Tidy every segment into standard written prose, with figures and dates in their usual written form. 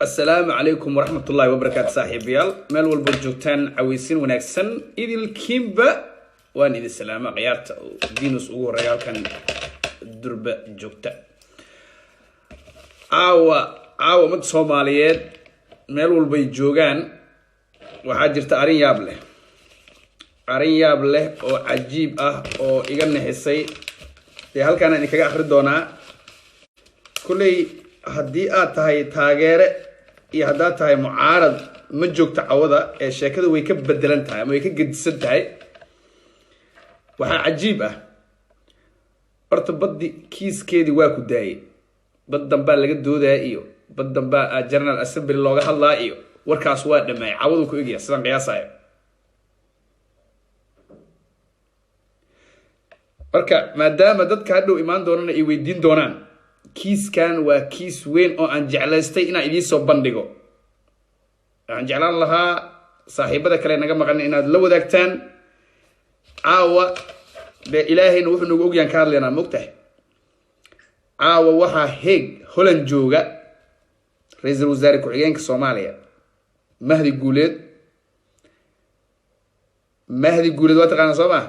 السلام عليكم ورحمة الله وبركاته صاحبيال مال والبرجوتان عويسين ونكسن إذ الكيمبا وان إذ السلامة غيارت دينوس أو ريال كان درب جوتا عاوة مد صوماليات مال والبيجوغان وحاجرت أرين يابله أو عجيب أو إيغان حسي في هل كان إنك آخر دونا كلي haddii aad tahay taageere iyo haddaad tahay mucaarad ma joogto cawada ee sheekadu way ka bedelan tahay ama way ka gedisan tahay waxa cajiib ah horta baddi kiiskeedii waa ku daayay bad dambaa laga doodaa iyo bad dambaa General Assembly looga hadlaa iyo warkaas waa dhamay cawadu ku eegaya sidaan qiyaasayo marka maadaama dadka hadhow imaan doonana ay weydiin doonaan kiis kan waa kiis weyn oo aan jeclaystay inaan idin soo bandhigo aan jeclaan lahaa saaxiibada kale naga maqan inaad la wadaagtaan caawa be ilaahayna wuxuu nagu ogyaan ka hadlaynaa moogtahay caawa waxaa heeg Holland jooga ra'iisul wasaare ku-xigeenka Soomaaliya Mahdi Guuleed waa taqaanaa Soomaa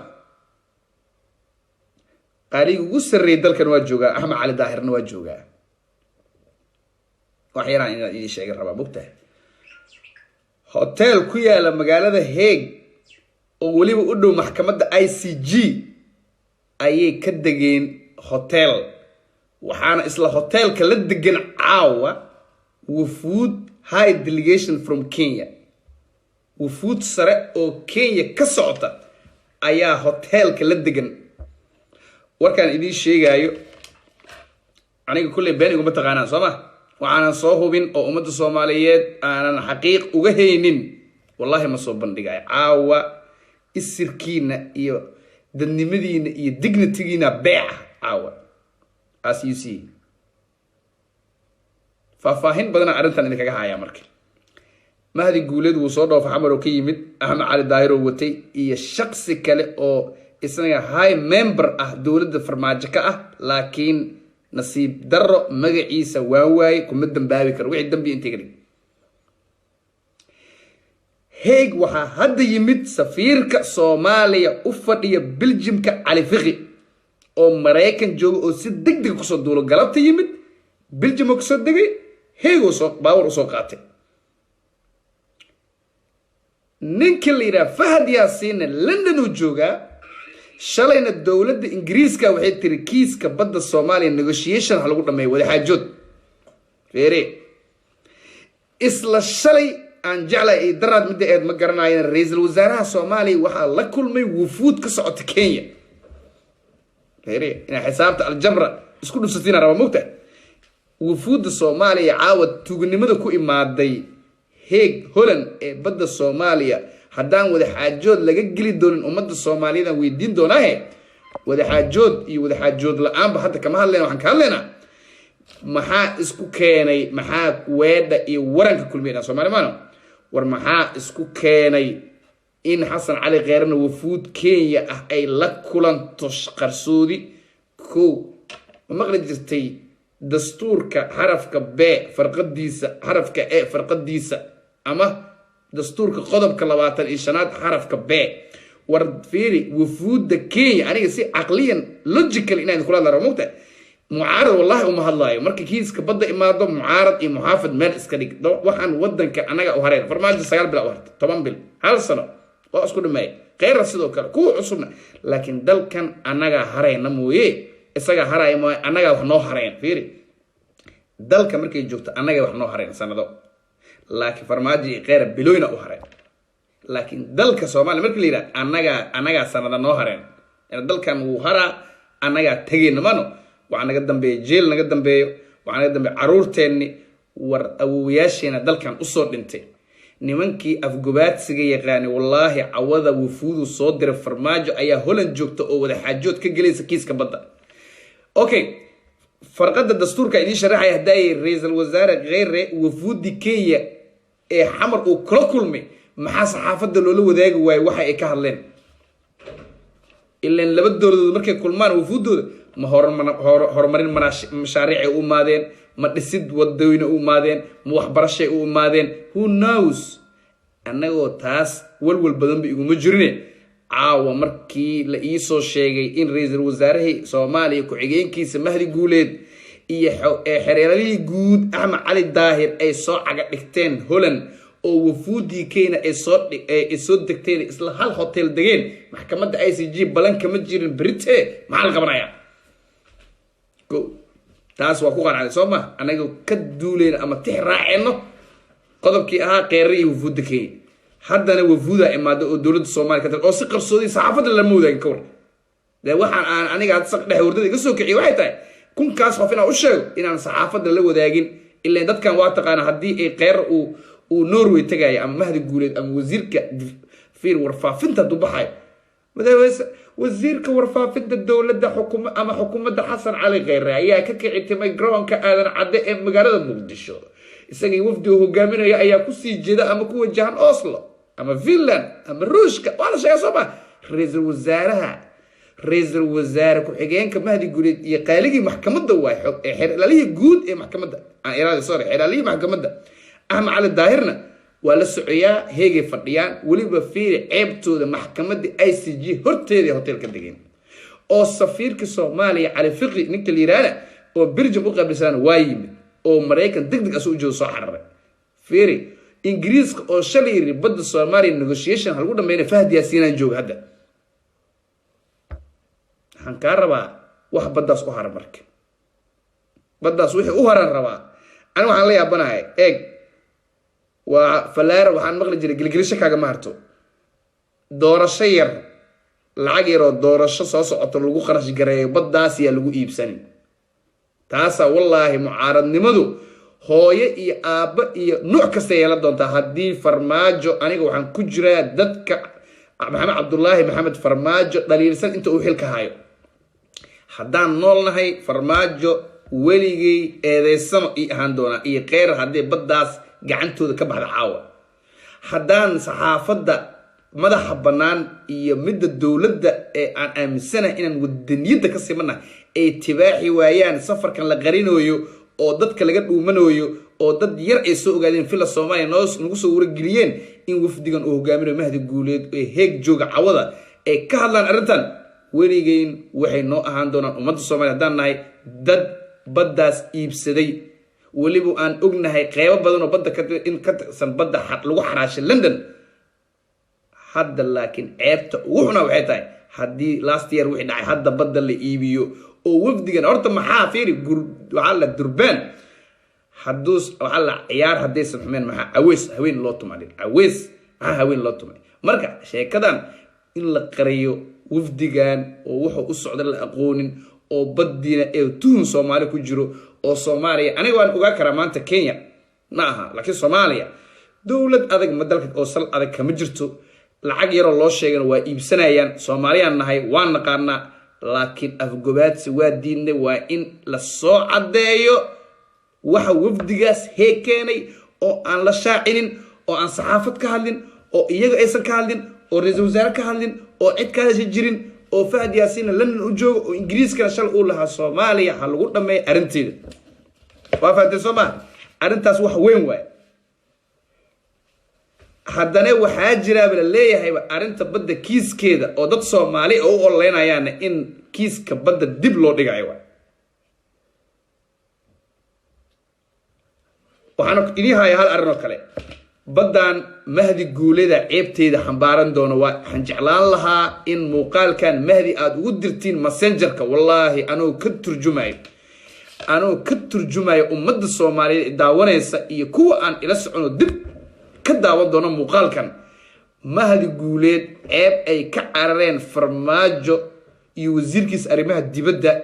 قاريق وسري دلكن واجوجا أحمد علي داهر نواجوجا وحيران إن إيش شيء ربع بكته هوتيل كويا لما قال هذا هيج وولي بقوله محكمة ICJ أيه كدجين هوتيل وحنا إسلا هوتيل كلدجين عاوة وفود هاي delegation from Kenya وفود سرق أو كينيا كسعته أيه هوتيل كلدجين warkaan idin sheegayo aniga kulli beenigu ma taqaanaan Soomaa waxaan soo hubin oo ummadda Soomaaliyeed aanan xaqiiq uga haynin wallahi ma soo bandhigay caawa isirkiina iyo dadnimadiina iyo dignity-giina beeca caawa as you see faahfaahin badan arrintan idinkaga haya markii Mahdi Guuleed wuu soo dhoof xamar oo ka yimid Ahmed Cali Daahir oo watay iyo shakhsi kale oo isna high member dawladda farmaajo ka laakiin nasiib darro magaciisa waa waay kuma dambaabi karo wixii dambi intii galay heeg waxa hadda yimid safiirka Soomaaliya u fadhiya Belgiumka Ali Fiqi oo Mareykan joogo oo si degdeg ku soo duulo galabta yimid Belgium ku soo degay heeg oo soo baawar soo qaatay ninka liira Fahad Yaasiin London uu jooga shalayna dawladda Ingiriiska waxay tiri kiiska badda Soomaaliya negotiation ha lagu dhameeyo wada xaajood feere isla shalay aan jeclay ay daraad mid eed ma garanaayeen ra'iisul wasaaraha Soomaaliya waxa la kulmay wufuud ka socota Kenya feere ina xisaabta al-jamra isku dhufsatina raba mugta wufuudda Soomaaliya caawad tuugnimada ku imaaday heeg Holland ee badda Soomaaliya haddaan wada xaajood laga geli doonin ummadda Soomaaliyeed weydiin doonaa wada xaajood la'aanba hadda kama hadlayna waxaan ka hadlaynaa maxaa isku keenay maxaa weedha iyo waranka kulmiyada Soomaaliyeed war maxaa isku keenay in Xasan Cali Kheyraana wufuud Kenya ay la kulanto qarsoodi ko maqli jirtay dastuurka xarafka B farqadiisa xarafka A farqadiisa ama dastuurka qodobka 25 xarafka B war fiiri wufuudda Kenya aniga si aqliyan logical inaan kula la ramoogta mucaarad wallahi uma hadlaayo marka kiiska badda imaado mucaarad iyo muhaafid meel iska dhig waxaan wadanka anaga u hareen farmaajo 9 bil awarta 10 bil hal sano waa isku dhameey qeyr sidoo kale ku cusubna laakiin dalkan anaga hareena mooyee isaga haray mooy anaga wax noo hareen fiiri dalka markay joogto anaga wax noo hareen sanado laakiin farmaajo qeyr bilooyina u hareen laakiin dalka Soomaaliya markii la yiraahdo anaga sanada noo hareen dalkan uu hara anaga tageen mano waxa naga dambeeyay jeel naga dambeeyo waxa naga dambeeyay caruurteeni war awooyaasheena dalkan u soo dhintay nimankii afgubaadsiga yaqaani wallahi cawada wufuudu soo diray farmaajo ayaa Holland joogta oo wada xaajood ka galaysa kiiska badda okay farqada dastuurka idin sharaxay haday ra'iisul wasaare Kheyre wufuudi Kenya ee xamar uu kala kulmay maxaa saxaafadda loola wadaagi waay waxa ay ka hadleen ilaa laba dawladood markay kulmaan wufuudooda ma horumarin mashaariicay u imaadeen ma dhisid wadooyne u imaadeen ma waxbarashay u imaadeen who knows annagoo taas walwal badan ba iguma jirine caawa markii la ii soo sheegay in ra'iisul wasaarihii Soomaaliya ku-xigeenkiisa Mahdi Guuleed iyo xereeradii guud Axmed Cali Daahir ay soo caga dhigteen Holland oo wafuudii Kenya ay soo degteen isla hal hotel degeen maxkamadda ICJ balan kama jirin Brite maxaa la qabanaya go taas waa ku qanacay Soomaa anaga ka duuleen ama tix raacino qodobkii ahaa qeeray wafuudda Kenya haddana wafuuda imaado oo dawladda Soomaaliya ka oo si qarsoodi saxaafadda la moodaan ka war waxaan aniga had saq dhex wardada iga soo kiciyo waxay tahay kunkaas qof inaan u sheego inaan saxaafadda la wadaagin ilaa dadkan waa taqaan haddii ay qeer uu Norway tagay ama Mahdi Guuleed ama wasiirka fiir warfaafinta dubaxay wasiirka warfaafinta dawladda xukuumadda Xasan Cali Kheyre ayaa ka kicitay garoonka aadan cadde ee magaalada Muqdisho isagii wafdi uu hogaaminaya ayaa ku sii jeeda ama ku wajahan Oslo ama Finland ama Ruushka wala shay Soomaa ra'iisul wasaare ku-xigeenka Mahdi Guuleed iyo qaaligii maxkamadda waa xog ee xeeralihii guud ee maxkamadda xeeralihii maxkamadda Axmed Cali Daahirna waa la socoyaa heegay fadhiyaan waliba fiiri ceebtooda maxkamadda ICJ horteeda hotelka degeen oo safiirka Soomaaliya Cali Fiqi ninka liiraana oo Belgium u qabisan waa yimid oo Mareykan degdeg asu u soo xararay fiiri Ingiriiska oo shalay badda Soomaaliya negotiation hal ugu dhameeyay Fahad Yaasiin jooga hadda waxaan ka rabaa wax baddaas u haran marka baddaas wixii u haran rabaa aniga waxaan la yaabanahay eeg waa falaar waxaan maqli jiray gilgilisho kaaga ma harto doorasho yar lacag yar oo doorasho soo socoto lagu qarash gareeyo baddaas yaa lagu iibsanin taasa wallaahi mucaaradnimadu hooyo iyo aabba iyo nooc kasta yeelan doontaa haddii Farmaajo aniga waxaan ku jiraa dadka Maxamed Cabdullaahi Maxamed Farmaajo dhaliilsan inta uu xilka hayo haddaan noolnahay Farmaajo weligay eedeysano ii ahaan doona iyo qeyr haddii baddaas gacantooda ka baxda caawa haddaan saxaafadda madaxa bannaan iyo midda dawladda ee aan aaminsanahay inaan wadaniyadda ka simanahay ay tibaaxi waayaan safarkan la qarinayo oo dadka laga dhuumanayo oo dad yar ay soo ogaadeen fila Soomaaliya nagu soo wargeliyeen in wafdigan uu hogaaminayo Mahdi Guuleed ee heeg jooga cawada ay ka hadlaan arrintan weligeyn waxay noo ahaan doonaan ummadda Soomaaliya haddaan nahay dad baddaas iibsaday weliba aan ognahay qeybo badan oo badda in ka tirsan badda lagu xaraashay London hadda laakiin ceebta ugu xunaa waxay tahay haddii last year wixii dhacay hadda badda la iibiyo oo wafdigan horta maxaa fiiri waxaa la durbaan hadduu waxaa la ciyaar haddaysan xumeen maxaa awees haween loo tumay awees maxaa haween loo tumay marka sheekadan in la qariyo wafdigan oo wuxuu u socda la aqoonin oo baddiina ee tuhun Soomaali ku jiro oo Soomaaliya aniga waan ogaa karaa maanta Kenya ma aha laakiin Soomaaliya dawlad adag ma dalka oo sal adag kama jirto lacag yar oo loo sheegay waa iibsanayaan Soomaaliyaan nahay waan naqaanaa laakiin afgobaadsi waa diinne waa in la soo cadeeyo waxa wafdigaas heeg keenay oo aan la shaacinin oo aan saxaafad ka hadlin oo iyaga aysan ka hadlin oo ra'iisul wasaare ka hadlin oo cid ka hadashay jirin oo Fahad Yaasiin London u joogo oo Ingiriiska shal uu lahaa Soomaaliya ha lagu dhameey arinteeda waa faatay Soomaaliya arintaas wax weyn waay haddana waxaa jira bal leeyahay arinta badda kiiskeeda oo dad Soomaali oo u oleynayaan in kiiska badda dib loo dhigayo waxaan idin hayaa hal arin oo kale baddan Mahdi Guuleed ceebteeda xambaaran doono waxaan jeclaan lahaa in muuqaalkan Mahdi aad ugu dirtiin messengerka wallahi anoo ka turjumayo ummadda Soomaaliyeed daawanaysa iyo kuwa aan ila socono dib ka daawan doono muuqaalkan Mahdi Guuleed ceeb ay ka carareen Farmaajo iyo wasiirkiisa arrimaha dibadda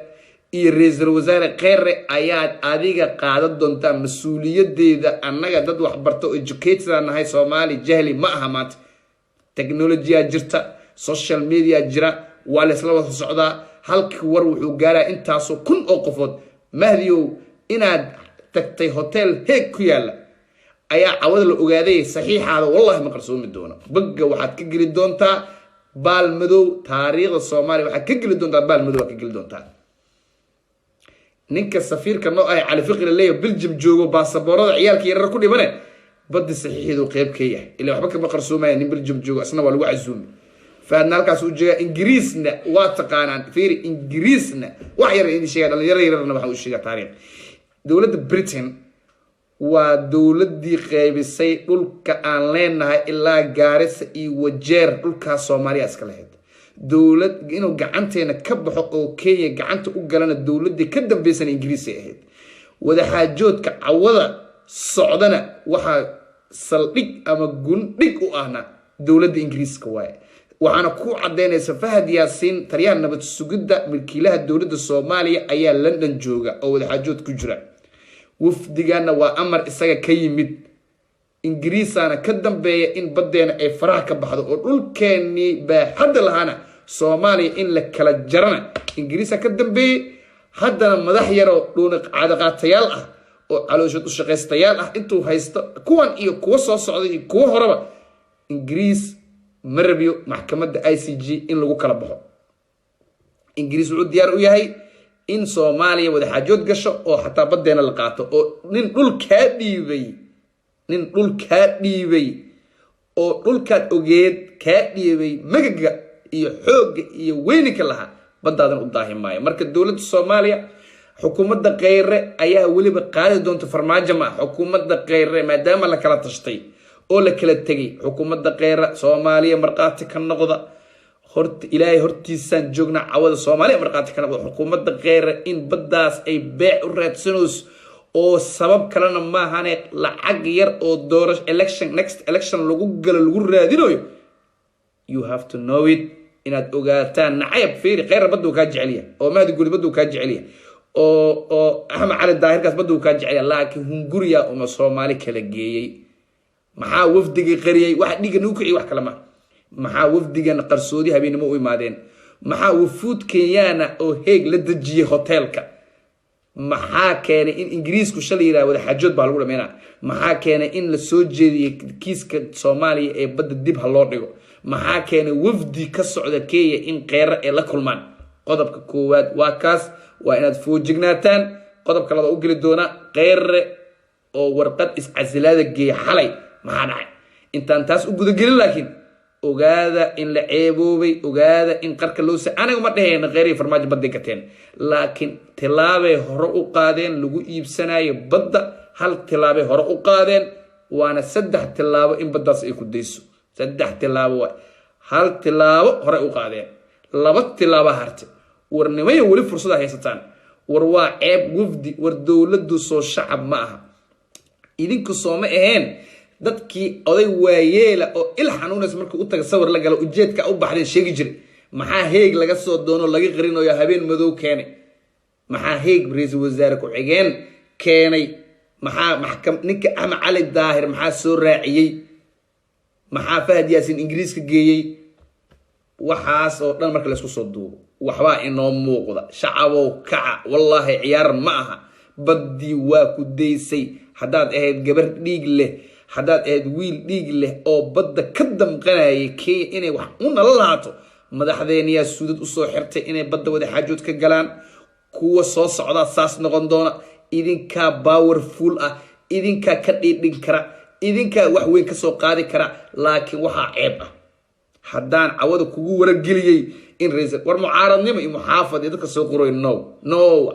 iyo ra'iisul wasaare Kheyre ayaad adiga qaadan doontaa mas'uuliyadeeda annaga dad wax barto educated nahay Soomaali jahli ma aha maanta technology jirta social media jira waa la isla wada socdaa halkii war wuxuu gaaraa intaasoo kun oo qofood Mahdiyow inaad tagtay hotel heeg ku yaala ayaa cawada la ogaaday saxiixaada wallahi ma qarsoomi doono bagga waxaad ka geli doontaa baal madow taariikhda Soomaaliya waxaad ka geli doontaa baal madow ka geli doontaa ninka safiirka noo ah cali fiqri leeyo Belgium joogo baasaboorada ciyaalka yarar ku dhibane badda saxiixdu qayb ka yahay ilaa waxba kama qarsoomay nin Belgium joogo asna waa lagu casuumay faadna halkaas uu jeega Ingiriisna waa taqaanaan fiiri Ingiriisna wax yar in sheegay dhalinyarada waxa uu sheegay taariikh dawladda Britain waa dawladii qaybisay dhulka aan leenahay ilaa Gaarisa iyo Wajeer dhulka Soomaaliya iska lahayd dawlad inuu gacanteena ka baxo oo Kenya gacanta u galana dawladii ka dambeysay Ingiriis ahayd wada xaajoodka cawada socdana waxa saldhig ama gundhig u ahna dawladda Ingiriiska waay waxaana ku cadeynaysa Fahad Yaasiin taliyaha nabad sugidda milkiilaha dawladda Soomaaliya ayaa London jooga oo wada xaajood ku jira wafdigana waa amar isaga ka yimid Ingiriisana ka dambeeya in badeena ay faraha ka baxdo oo dhulkeeni baaxad lahana Soomaaliya in la kala jarana Ingiriisa ka dambeeyay haddana madax yar oo dhuuna caadaqaatayaal ah oo calooshood u shaqaystayaal ah intuu haysto kuwan iyo kuwa soo socday iyo kuwa horeba Ingiriis marbiyo maxkamadda ICJ in lagu kala baxo Ingiriis wuxuu diyaar u yahay in Soomaaliya wada xaajood gasho oo xataa badeena la qaato oo nin dhul ka dhiibay oo dhulkaad ogeed ka dhiibay magaga iyo xooga iyo weyninka laha badaadan u daahimaayo marka dawladda Soomaaliya xukuumadda Kheyre ayaa waliba qaadi doonta farmaajo ma xukuumadda Kheyre maadaama la kala tashtay oo la kala tagay xukuumadda Kheyre Soomaaliya marqaati ka noqda horta ilaahay hortiisaan joogna cawada Soomaaliya marqaati ka noqda xukuumadda Kheyre in badaas ay beec u raadsanayso oo sabab kalena ma ahane lacag yar oo doorasho next election lagu galo lagu raadinayo you have to know it inaad ogaataan nacayb fiiri Kheyre baddu ka jeceliya oo maadi guri baddu ka jeceliya oo Axmed Cali Daahirkaas baddu ka jeceliya laakiin hunguriya uma Soomaali kala geeyay maxaa wafdiga qariyay wax dhigan uu kicii wax kala ma maxaa wafdigan qarsoodi habeenimo u imaadeen maxaa wafuud Kenyana oo heeg la dajiyay hotelka maxaa keenay in Ingiriisku shalay yiraahdo wada xaajood baa lagu dhameynaa maxaa keenay in la soo jeediyay kiiska Soomaaliya ee badda dib ha loo dhigo maxaa keenay wafdi ka socda Kenya in Kheyre ay la kulmaan qodobka koowaad waa kaas waa inaad foojignaataan qodobka labaad u gali doona Kheyre oo warqad iscasilaada geey xalay maxaa dhacay intaan taas u guda gelin laakiin ogaada in la ceeboobay ogaada in qarka loo anaga ma dhaheena Kheyre farmaajo badda gateen laakiin tilaabay hore u qaadeen lagu iibsanayo badda hal tilaabay hore u qaadeen waana saddex tilaabo in baddaas ay ku deyso saddex tilaabo waa hal tilaabo hore u qaadeen laba tilaabo hartay warnimay wali fursad haysataan war waa ceeb wafdi war dawladdu soo shacab ma aha idinku soo ma aheen dadkii oday waayeela oo il xanuunas markuu u taga sawir la galo ujeedka u baxday sheegi jiray maxaa heeg laga soo doono laga qarinayo habeen madow keenay maxaa heeg ra'iisul wasaare ku xigeen keenay maxaa maxkam ninka Axmed Cali Daahir maxaa soo raaciyay maxaa Fahad Yaasiin Ingiriiska geeyay waxaas oo dhan marka la isku soo duubo waxba inoo muuqda shacabow kaca wallahi ciyaar ma aha badii waa ku deysay hadaad ahayd gabar dhiig leh hadaad ahayd wiil dhiig leh oo badda ka damqanayay Kenya inay wax u nalaato madaxdeeniya suudad u soo xirtay inay badda wada xaajood ka galaan kuwa soo socda saas noqon doona idinka powerful ah idinka ka dhidhin kara idinka wax weyn ka soo qaadi kara laakiin waxa ceeb ah haddaan cawada kugu wargeliyay in ra'iisul war mucaaradnimo iyo muxaafad dadka soo qoray no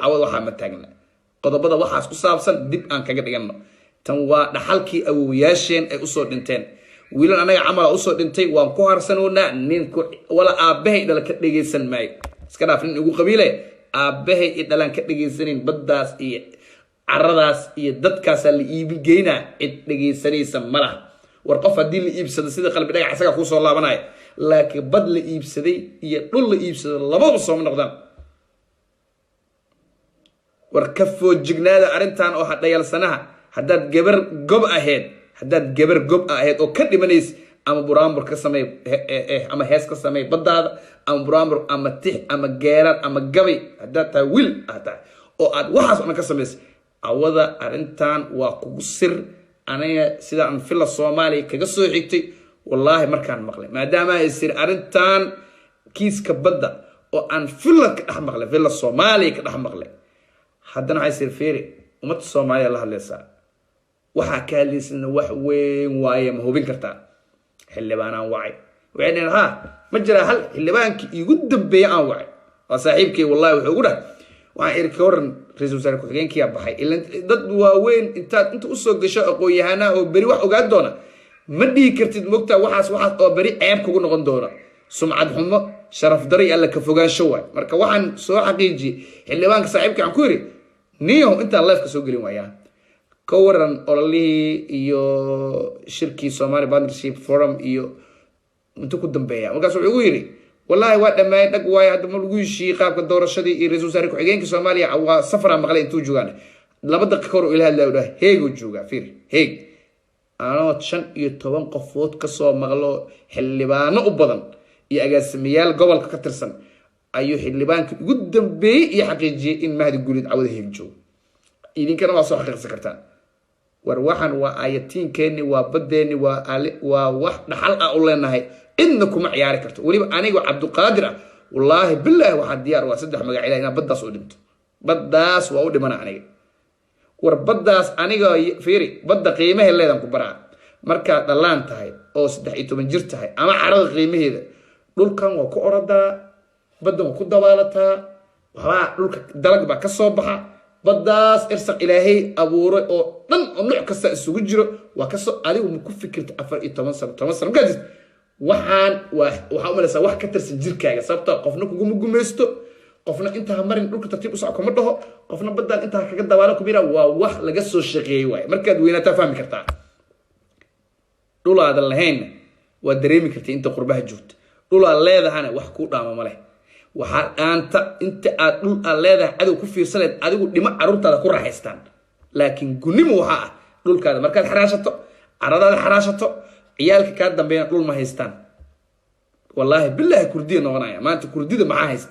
cawada waxa ma taagna qodobada waxaas ku saabsan dib aan kaga dhigano tan waa dhaxalkii awoowayaasheen ay u soo dhinteen wiilan anaga camal u soo dhintay waan ku harsanoona ninku wala aabahay dhala ka dhageysan maayo iska dhaaf nin ugu qabiilay aabahay dhalan ka dhageysanin baddaas iyo caradaas iyo dadkaas la iibin geeyna cid dhageysanaysa malaha war qof hadii la iibsado sida qalbi dhagax asaga ku soo laabanay laakiin bad la iibsaday iyo dhul la iibsaday labada soo noqdaan war ka foojignaada arintan oo hadayalsanaha hadaad gabar gob aheed oo ka dhimanays ama buraanbur ka sameey ama hees ka sameey badaada ama buraanbur ama tix ama geerar ama gabay hadaad taa wil ahta oo aad waxaas ka sameeyay awada arintan waa kugu sir aniga sida aan fila Soomaaliya kaga soo xigtay wallahi markaan maqlay maadaama ay sir arintan kiiska badda oo aan fila ka dhex maqlay fila Soomaaliya ka dhex maqlay haddana waxay sir fiiri ummadda Soomaaliya la hadlaysaa waxa ka hadlaysana wax weyn waaye ma hubin kartaa xildhibaanaan wacay waxaan ha ma jira hal xildhibaankii igu dambeeyay aan wacay waa saaxiibkay wallahi wuxuu ugu dhahay waxaan irka waran ra'iisul wasaare ku-xigeenkii baxay ilaa dad waaweyn inta u soo gasho aqoon-yahana oo bari wax ogaan doona ma dhigi kartid mogta waxaas oo bari ceeb kugu noqon doona sumcad xumo sharaf dari alla ka fogaansho waay marka waxaan soo xaqiijiyay xildhibaanka saaxiibkii aan ku yiri niyo inta live ka soo gelin waayaan ka waran ololihii iyo shirkii Somali Partnership Forum iyo inta ku dambeeya markaas wuxuu ugu yiri wallahi waa dhamay dag waay hadda ma lagu heshiiyay qaabka doorashadii iyo ra'iisul wasaare ku-xigeenka Soomaaliya waa safar maqlay intuu joogaan 2 daqiiqo hor ila hadlaa heeg uu jooga fiir heeg anoo 15 qofood ka soo maqlo xildhibaano u badan iyo agaasimayaal gobolka ka tirsan ayuu xildhibaanka ugu dambeeyay iyo xaqiijiyay in Mahdi Guulid cawada heeg joogo idinkana waa soo xaqiiqsan kartaan war waxan waa ayatiinkeeni waa badeeni waa wax dhaxal ah u leenahay إنه كم عيارك كرت ولي أنا جو عبد القادر والله بالله واحد ديار وصدق مجا إلى هنا بداس ودمت بداس وأودي منا أنا وربداس أنا جو فيري بدا قيمة اللي ذا كبرى مركا دلان تهاي أو صدق إيتو من جرت هاي أما عرض قيمة هذا دول كان وكوردا بدهم كودا والتها وها دول درج بكسبها بداس إرسق إلهي أبور أو نم نوع كسر السجر وكسر عليه ومكفي كرت أفر تمسر مجد waxaan waxa umalaysaa wax ka tirsan jirkaaga sababta qofna kugu gumeysto qofna inta marin dhulka tartiib u socdo ma dhaho qofna badal inta kaga dawaalo ku bira waa wax laga soo shaqeeyay way markaad weynaataa fahmi kartaa dhulaada lahayn waa dareemi kartaa inta qurbaha joogto dhulaad leedahana wax ku dhaama ma leh waxa aanta inta aad dhul aad leedahay adigu ku fiirsaneed adigu dhimo carruurtaada ku raaxaystaan laakiin gunimo waxa ah dhulkaada markaad xaraashato caradaada xaraashato عيالك كان دمبينا طول ما هيستان والله بالله كردية نغنايا ما أنت كردية معاه هيست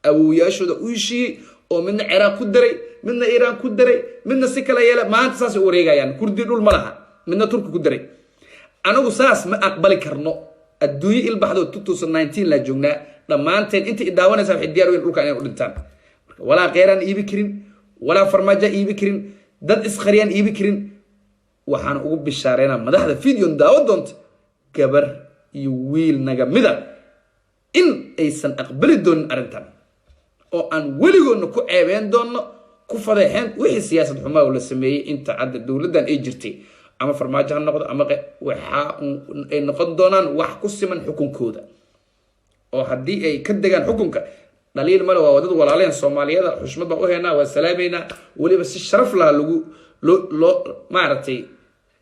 أو ياشو ده ويشي أو من العراق كدري من إيران كدري من السكلا يلا ما أنت ساس أوريجا يعني كردية طول ملها من ترك كدري أنا وساس ما أقبل كرنو الدوي البحث 2019 لجونا لما أنت إداوانا سامح الديار وين روكا يعني ودنتان ولا غيران إيبكرين ولا فرماجة إيبكرين دد إسخريان إيبكرين waxaan ugu bishaareynaa madaxda video daawo doonta gabar iyo wiil naga mida in aysan aqbali doonin arintan oo aan weligoodna ku ceebeen doono ku fadeexeen wixii siyaasad xumaa oo la sameeyay inta cadda dawladdan ay jirtay ama farmaajo ha noqdo ama waxa ay noqon doonaan wax ku siman xukunkooda oo haddii ay ka degaan xukunka dhaliil male waa wadada walaaleen Soomaaliyada xushmad baa u heynaa waa salaameynaa waliba si sharaf laha lagu maartay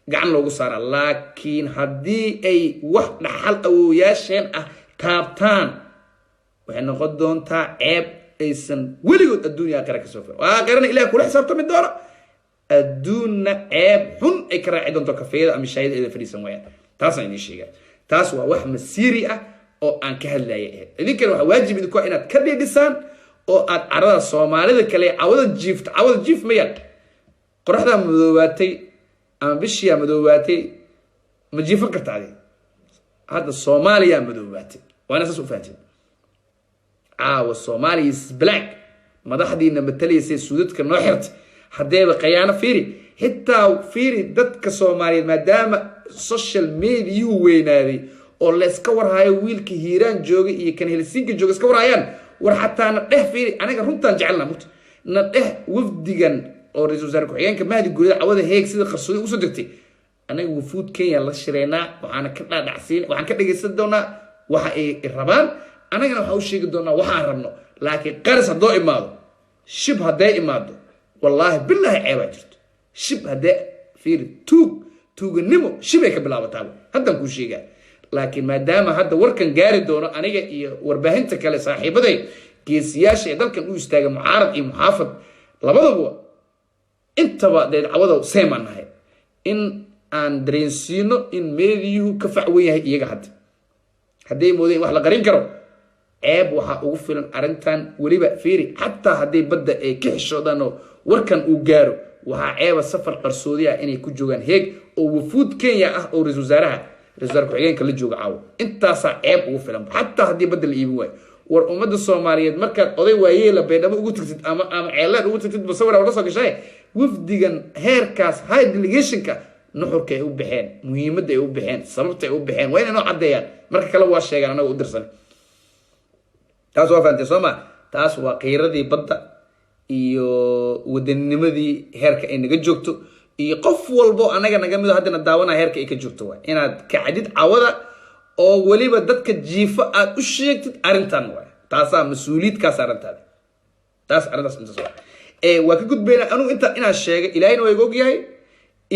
gacan loogu saara laakiin haddii ay wax dhaxal awooyaasheen ah taabtaan waxay noqon doontaa ceeb aysan weligood adduunya aakhira ka soo furo aakhirana ilaahay kula xisaabtami doona adduunna ceeb xun ay ka raaci doonto kafeeyada ama shaayada ay fadhiisan waayaan taasaan idiin sheegaa taas waa wax masiiri ah oo aan ka hadlayay idinkana waxa waajib idinku inaad ka dhigdhisaan oo aad carada Soomaalida kale cawada jiif mayad qorraxda madoobaatay ama bishiya madoobaatay ma jiifan kartaa هذا الصوماليا مدوباتي وانا اساس فاتي والصومالي is black مدحدينا متلي سي سودتك نو خيرت حديبه قيانه فيري حتى فيري ددك صومالي مادام السوشيال ميديا وينادي oo la iska warhayo wiilka hiiraan jooga iyo kan Helsinki jooga iska warhayaan war xataa na dheh fiiri aniga runtan jecelna mut na dheh wafdigan oo ra'iisul wasaare ku-xigeenka Mahdi Guulid cawada heeg sida qarsoodi u soo degtay aniga wufuud Kenya la shireena waxaan ka dhaadhacsiin waxaan ka dhageysan doonaa waxa ay rabaan anagana waxa uu sheegi doonaa waxa aan rabno laakiin qaris hadoo imaado shib haday imaado wallahi billahi ceeba jirto shib haday fiiri tuuganimo shibay ka bilaabataa hadan ku sheegaa لكن ما دام هذا وركن جاري دونه أنا جا وربهنت كله صاحب ده كيسياش يدل كان يستاجر معارض محافظ لبضوا أنت بقى ده عوضه سيمان هاي إن أندرينسينو إن ميديو كفعويه يجحد هدي مودين واحد قرين كرو عيب وحقوفل أرنتان ولي بقى فيري حتى هدي بدأ كحشو دانو وركن وجارو وعيب السفر قرصودية إني كجوجان هيك ووفود كينيا أو رئيس وزراء رزارك عيان كل جوج عاو أنت صعب وفلم حتى هدي بدل إيبوه war ummadda Soomaaliyeed markaad oday waayeela beedhabo ugu tagtid ama ceelaan ugu tagtid basawir wala soo gashay wafdigan heerkaas high delegationka nuxurka ay u bixeen muhiimadda ay u bixeen sababta ay u bixeen waa inay cadeeyaan marka kale waa sheegan anaga u dirsan taas waa faantay Soomaa taas waa qiiradii badda iyo wadanimadii heerka ay naga joogto iyo qof walbo anaga naga mid hadana daawana heerka ay ka joogto waa inaad ka cadid cawada oo waliba dadka jiifa aad u sheegtid arintan waa taasa mas'uuliyad ka saarantaada taas arintaas inta soo waa ka gudbeena anu inta ina sheegay ilaahayna way og yahay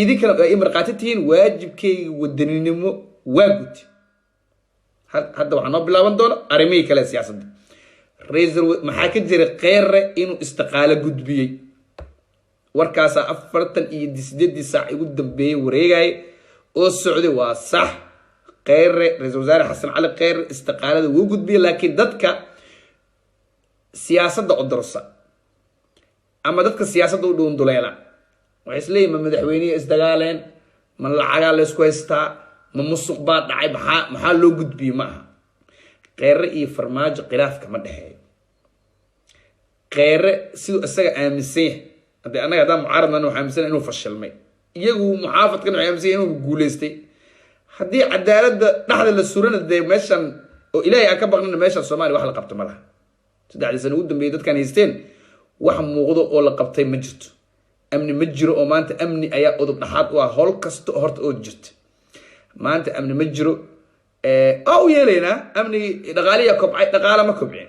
idinkana ay marqaatitihiin waajibkayga wadaninimo waa gud hadda waxaan noo bilaaban doona arrimihii kale siyaasadda ra'iisul maxaa ka jira qeyre inuu istiqaalo gudbiyay warkaas 48 saac ugu dambeeyay wareegay oo socday waa sax qeyre ra'iisul wasaare xasan cali qeyre istiqaalada wuu gudbiyay laakiin dadka siyaasadda u darsa ama dadka siyaasadda u dhown duleela waxay isleeyihiin madaxweynaha isdagaaleen ma lacaga la isku haystaa ma musuq baa dhacay maxaa loo gudbiyay ma aha qeyre iyo farmaajo khilaafka ma dhaxeeyo qeyre sidoo isaga aaminsan hadda anaga hadda mucaaradna waxaan aaminsan inuu fashilmay iyagu muxaafadkan waxay aaminsan inuu guuleystay haddii cadaaladda dhaxda la suranay meeshan oo ilaahay aan ka baqnana meeshan Soomaaliya wax la qabto ma laha 3 sano ugu dambeeyay dadkan haysteen wax muuqdo oo la qabtay ma jirto amni ma jiro oo maanta amni ayaa udub dhaxaad u ah hol kasto horta oo jirta maanta amni ma jiro oo yeelena amni dhaqaaliya kobcay dhaqaala ma kobcin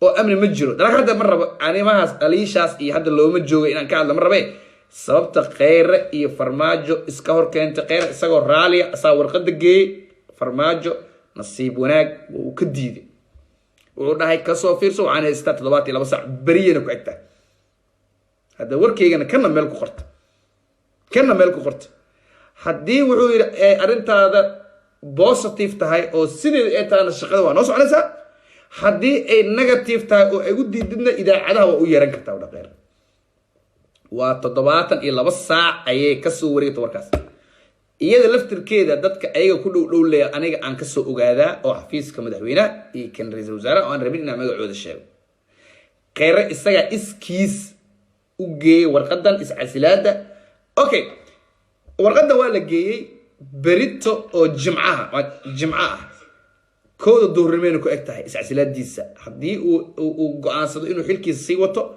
oo amni ma jiro dalka hadda mar rabo animahaas aliishaas iyo hadda looma joogo inaan ka hadlo mar rabe sababta qeyre iyo farmaajo iska hor keentay qeyre isagoo raaliya asaa warqada geeyay farmaajo nasiib wanaag uu ka diiday wuxuu dhahay ka soo fiirso waxaan haystaa 72 saac bariyana ku egtaa هذا وركيجنا كنا ملك قرط هدي وحول أرنت هذا بوزيتيف تهاي أو سيد أنا الشقة ونص على سا هدي نيجاتيف تهاي أو يقول دينا إذا عدها ويرن كتاع ولا غير وتضباطا إلا بس ساعة أي كسو وريت وركاس إذا لفت الكيدة دتك أي كله لولا أنا عن كسو وجادا أو حفيز كمدحوينا كان رئيس الوزراء وأنا ربينا نعمل عود الشاب غير السجع إسكيس وجي ورقدان إسعسلادة أوكي ورقدان ولا جي بريتو أو جمعة كود الدور رمينو كأكتها إسعسلاد ديسا حدي وقعان صدق إنه حلكي سيوتو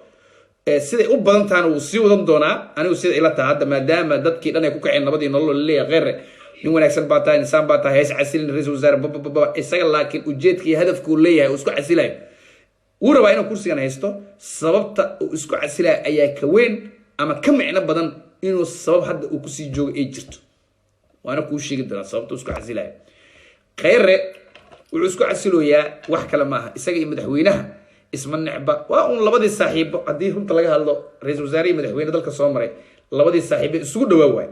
سيدي أبادن تانو وسيوتن دونا أنا وسيد إلا تهاد ما دام دادكي لنا يكوكا عين نبادي نولو اللي غير نيوان أكسل باتا إنسان باتا هيس عسلين رئيس وزارة بابا إساقل لكن وجيتكي هدف كوليها وسكو عسلين وربا إنه كورسي أنا هيستو سببتا وإسكو عسلا أيا كوين أما كم عنا بدن إنه السبب حد وكسي جوج إيجرتو وأنا كوشي قدرا سببتا وإسكو عسلا خير وإسكو عسلو يا وحكا لماها إساقي مدحوينها اسم النعبة وأون لبدي الصاحب قديهم طلقها الله رئيس وزاري مدحوين دلك الصومري لبدي الصاحب سود واواي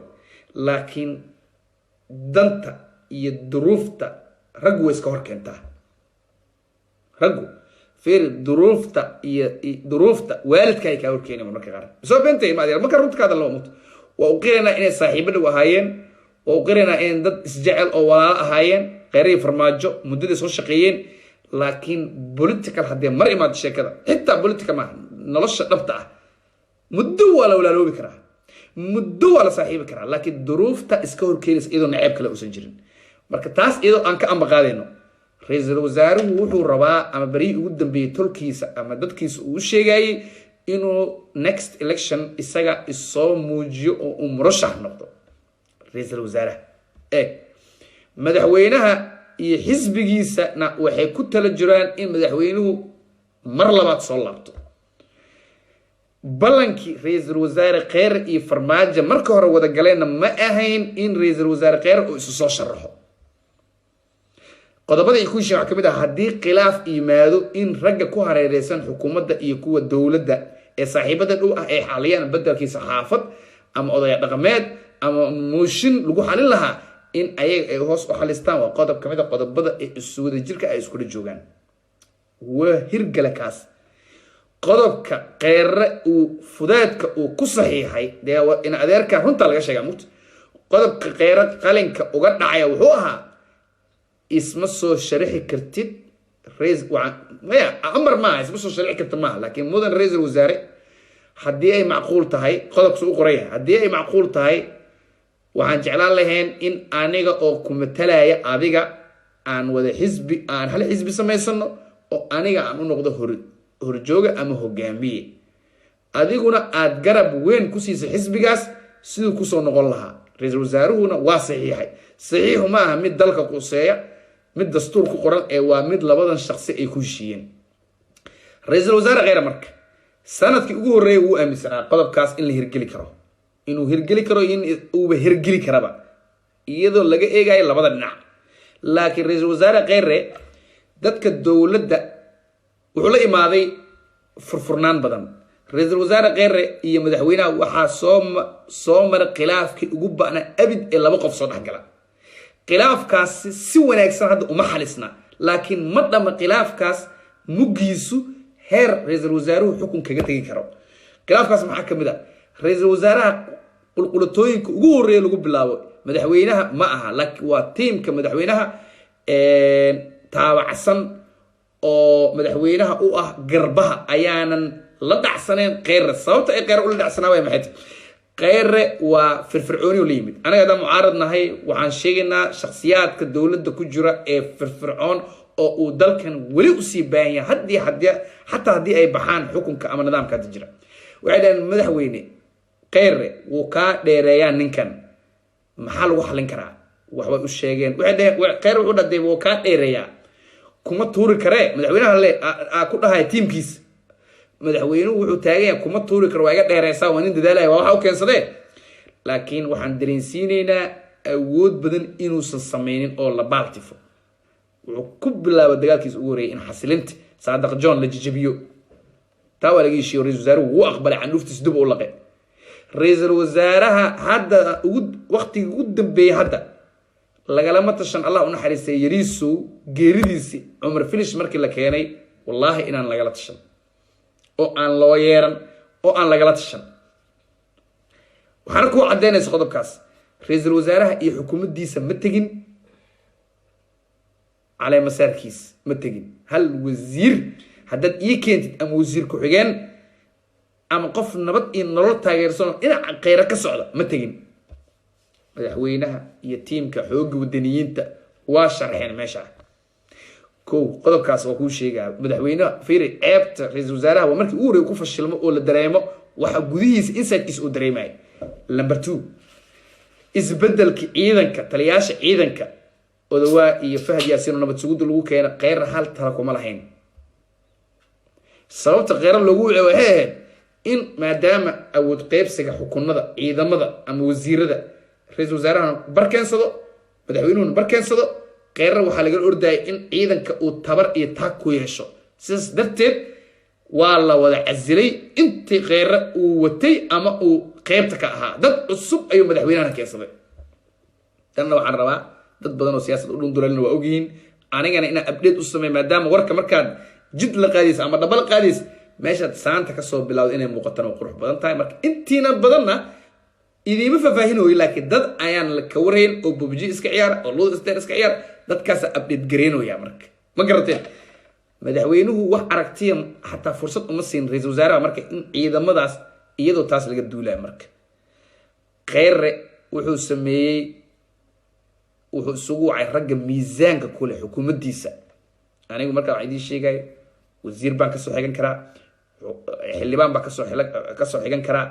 لكن دنتا يدروفتا رقو إسكور كنتا رقو فير ظروفتا والدك هي كاور كيني marka qaar soo beentay ma adiga marka runta ka hadal loo muto waa u qirina inay saaxiibada wahaayeen waa u qirina in dad isjecel oo walaal ahaayeen qeyri farmaajo muddada soo shaqeeyeen laakiin political hadii mar imaad sheekada xitaa political ma nolosha dhabta ah muddo wala walaaloobi kara muddo wala saaxiibi kara laakiin ظروفتا iska hor keenis iyadoo naceeb kale uusan jirin marka taas iyadoo aan ka amba qaadayno رئيس الوزراء وحو ربا أما بريء قدام بيتولكيس أما دادكيس وشيغاي إنه next election إساقا إصاب موجيو ومرشح نقطة رئيس الوزراء مدحوينها يحزبكيسا وحي كنت للجران إن مدحوينه مرلبات صلابتو بلانكي رئيس الوزراء غير فرماجة مركورة ودقالينا ما أهين إن رئيس الوزراء غير وإسوسو شرحو qodobada ay ku sheegay waxa kamid ah hadii khilaaf iimaado in ragga ku hareereysan xukuumadda iyo kuwa dawladda ee saaxiibada dhow ah ay xaliyaan badalkiisa xaafad ama odaya dhaqameed ama mooshin lagu xalin lahaa in ay hoos u xalistaan waa qodob kamid ah qodobada ay isuwada jirka ay isku joogaan waa hirgalakaas qodobka qeyre uu fudaadka uu ku saxiixay in adeerka runta laga sheegaa mut qodobka qeyre qalinka uga dhacay wuxuu ahaa isma soo sharixi kartid رئيس ما أمر ما بس شرعي كنت ما لكن مدن رئيس الوزراء haddii ay macquul tahay qodobka u qoraya haddii ay macquul tahay waxaan jeclaan lahayn in aniga oo ku matalaya adiga aan wada xisbi aan hal xisbi samaysano oo aniga aan u noqdo horjooga ama hogaamiye adiguna aad garab weyn ku siisay xisbigaas sidoo ku soo noqon lahaa ra'iisul wasaaruhuna waa saxiixay saxiixu ma aha mid dalka quseeya mid dastuur ku qoran ee waa mid labadan shakhsi ay ku heshiiyeen ra'iisul wasaare qeyra marka sanadkii ugu horeeyay uu aaminsanaa qodobkaas in la hirgeli karo inuu hirgeli karo in uu hirgeli karaba iyadoo laga eegayo labada dhinac laakiin ra'iisul wasaare qeyre dadka dawladda wuxuu la imaaday furfurnaan badan ra'iisul wasaare qeyre iyo madaxweynaha waxaa soo maray khilaafkii ugu ba'na abid ee laba qof soo dhaxgala khilaafkaas si wanaagsan hadda uma xalisna laakiin ma dhama khilaafkaas mugiisu heer ra'iisul wasaaruhu xukun kaga tagi karo khilaafkaas maxaa kamid ah ra'iisul wasaaraha qulqulatooyinka ugu horeeya lagu bilaabo madaxweynaha ma aha laakiin waa tiimka madaxweynaha taabacsan oo madaxweynaha u ah garbaha ayaanan la dhacsaneen qeyre sababta ay qeyre ula dhacsanaa way maxay qeyre waa firfircooni oo la yimid anaga hadaan mucaarad nahay waxaan sheegaynaa shakhsiyaadka dowladda ku jira ee firfircoon oo uu dalkan weli u sii baahan yahay xataa haddii ay baxaan xukunka ama nidaamka hadda jira waxay dhaheen madaxweyne qeyre wuu kaa dheereeyaa ninkan maxaa lagu xalin karaa waxbay u sheegeen waxay dhaheen qeyre wuxuu dhaday wuu kaa dheereeyaa kuma tuuri karee madaxweynaha le ku dhahay tiimkiisa madaxweynuhu wuxuu taagan yahay kuma tuuri karo waa iga dheereysaa waa nin dadaalaya waa waxa u keensadee laakiin waxaan dareensiinaynaa awood badan inuusan sameynin oo la baaltifo wuxuu ku bilaabay dagaalkiisa ugu horeeyay in xasilinta saadaq john la jijibiyo taa waa laga heshiiyey ra'iisul wasaaruhu wuu aqbalay candhuuftiisa dib u laqay ra'iisul wasaaraha hadda waqtigii ugu dambeeyay hadda lagalama tashan allah u naxariistay yariisow geeridiisii cumar filish markii la keenay wallaahi inaan lagala tashan oo aan loo yeeran oo aan lagala tashan waxaana ku caddeynaysa qodobkaas ra'iisul wasaaraha iyo xukuumaddiisa ma tegin على مساركيس متجن هل وزير حدد يكنت أم وزير كحجان أم قف نبض إن نرد تاجرسون إن قيرة كسعدة متجن مدحوينها يتيم كحوج والدنيين واشرحين ماشى كو قدر كاس وكو شيء مدحوينها فيري عبت رئيس وزراء ومرك أوري وكوف الشلم ولا الدرايمة وحجوديس إنسان كيس ودرايمة نمبر 2 إذا بدل كإيدن كتلياش إيدن ك odawa iyo fahad yaasiin nabad suguud lagu keenay qeyr hal tala kuma lahayn sababta qeyr lagu waxay in maadaama awood qaybsiga xukuumada ciidamada ama wasiirada ra'iisul wasaaraha barkeensado madaxweynuhu barkeensado qeyr waxa laga orday in ciidanka uu tabar iyo taag ku yeesho sidaas darteed waa la wada casilay intii qeyr uu watay ama uu qaybta ka ahaa dad cusub ayuu madaxweynaha keensaday tan waxaan rabaa dad badan oo siyaasad u dhundulana waa ogyihiin anigana inaan update u sameeyo maadaama warka markaad jid la qaadis ama dhabal qaadis meeshaad saanta ka soo bilowdo inay muuqataan oo qurux badan tahay marka intiina badanna idiima faahfaahinayo laakiin dad ayaan la ka wareyn oo bobji iska ciyaar oo loo isteer iska ciyaar dadkaas update gareynaya marka ma garateen madaxweynuhu wax aragtiya xataa fursad uma siin ra'iisul wasaaraha marka in ciidamadaas iyadoo taas laga duulay marka qeyre wuxuu sameeyay wuxuu isugu wacay ragga miisaanka kule xukuumaddiisa anigu markaa waxaan idiin sheegay wasiir baan kasoo xigan karaa xildhibaan baan kasoo xigan karaa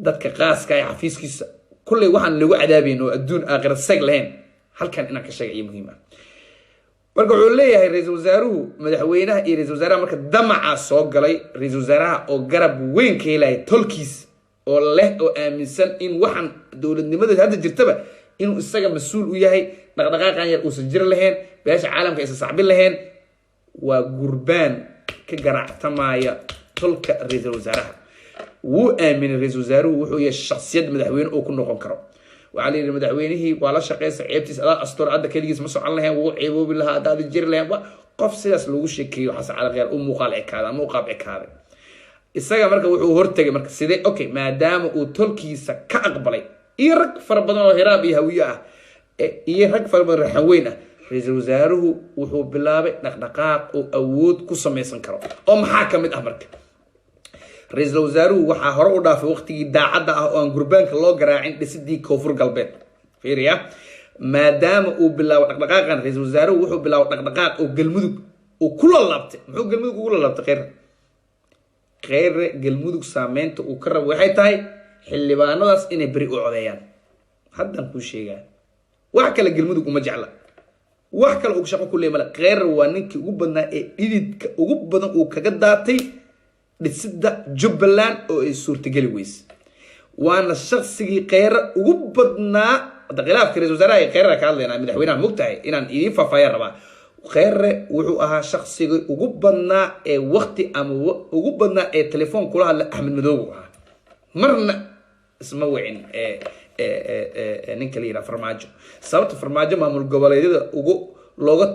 dadka qaaska ee xafiiskiisa kulley waxaan lagu cadaabayn oo adduun aakhira sag lahayn halkan inaan ka sheegay iyo muhiim ah marka wuxuu leeyahay ra'iisul wasaaruhu madaxweynaha iyo ra'iisul wasaaraha marka damaca soo galay ra'iisul wasaaraha oo garab weyn ka helaya tolkiis oo leh oo aaminsan in waxaan dowladnimada hadda jirtaba inuu isaga mas'uul u yahay dhaqdhaqaaqan yar uusan jir lahayn beesha caalamka aysan sacbin lahayn waa gurbaan ka garactamaya tolka ra'iisul wasaaraha wuu aaminay ra'iisul wasaaruhu wuxuu yahay shakhsiyad madaxweyne oo ku noqon karo waxaa la yidhi madaxweynihii waa la shaqeysay ceebtiis adaa astur hadda keligiis ma socon lahayn wuu ceeboobi lahaa haddaad jiri lahayn qof sidaas lagu sheekeeyo xasan cali khayr u muuqaal ekaada ama u qaab ekaaday isaga marka wuxuu hortagay marka sidee okay maadaama uu tolkiisa ka aqbalay iyo rag fara badan oo hiraab iyo hawiye ah iyo rag fara badan raxan weyn ah رئيس الوزراء وحو بلابي دقدقاق او اود كو سميسن كرو او maxaa kamid ah marka رئيس الوزراء waxa hore u dhaafay waqtigii daacada ah oo aan gurbaanka loo garaacin dhisidii koonfur galbeed fiiriya maadaama uu bilaabo dhaqdhaqaaqan رئيس الوزراء wuxuu bilaabo dhaqdhaqaaq oo galmudug oo kula laabtay muxuu galmudug ugu laabtay khayr galmudug saameynta uu ka rabo waxay tahay xildhibaanadaas inay bari u codeeyaan haddan ku sheegaa wax kale galmudug uma jecla wax kale uu shaqo ku leeyahay khayr waa ninkii ugu badnaa ee dhididka ugu badan uu kaga daatay dhisida Jubbaland oo ay suurtagali weys waana shakhsigii khayr ugu badnaa khilaafka ra'iisul wasaaraha khayr ka hadlayna madaxweynaha mugtahay inaan idin faafaya rabaa khayr wuxuu ahaa shakhsigii ugu badnaa ee waqti ama ugu badnaa ee telefoon kula hadla Axmed Madow marna isma wicin ninka la yiraahdo farmaajo sababta farmaajo maamul goboleedyada ugu looga